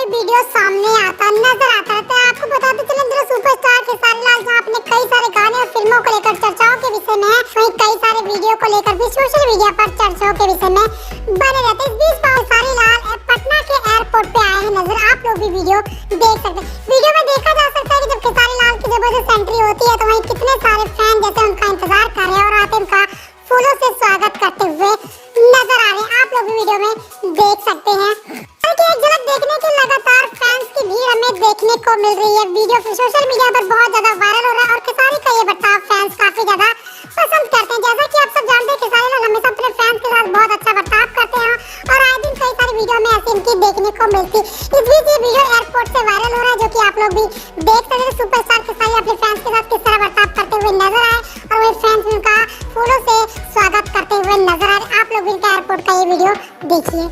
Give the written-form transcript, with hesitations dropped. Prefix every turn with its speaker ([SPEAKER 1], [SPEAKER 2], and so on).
[SPEAKER 1] Video सामने आता नजर आता रहता है। आपको बताते चले इंद्र सुपरस्टार खेसारी लाल जहां अपने कई सारे गाने और फिल्मों को लेकर चर्चाओं के विषय में, वहीं कई सारे वीडियो को लेकर भी सोशल मीडिया पर चर्चाओं के विषय में बने रहते हैं। इस बीच खेसारी लाल पटना के एयरपोर्ट पे आए हैं नजर। आप लोग भी वीडियो देख सकते हैं। वीडियो में देखा जा सकता है कि जब खेसारी लाल की जबरदस्त एंट्री होती है तो वहीं कितने सारे फैन जैसे उनका इंतजार कर रहे हैं और आते उनका फूलों से स्वागत करते हुए नजर आ रहे हैं। आप लोग भी वीडियो में देख सकते हैं। एक झलक देखने की लगातार फैंस की भीड़ हमें देखने को मिल रही है। वीडियो सोशल मीडिया पर बहुत ज्यादा वायरल हो रहा है और खेसारी का ये बर्ताव फैंस काफी ज्यादा पसंद करते हैं। जैसा कि आप सब जानते हैं खेसारी लाल हमेशा अपने फैंस के साथ बहुत अच्छा बर्ताव करते हैं और आए दिन कई सारी वीडियो में ऐसी इनकी देखने को मिलती है। इस बीच ये वीडियो एयरपोर्ट से वायरल हो रहा है जो कि आप लोग भी देख सकते हैं। सुपरस्टार खेसारी अपने फैंस के साथ किस तरह बर्ताव करते हुए नजर आए और वे फैंस उनका फूलों से स्वागत करते हुए नजर आए। आप लोग इनका एयरपोर्ट का ये वीडियो देखिए।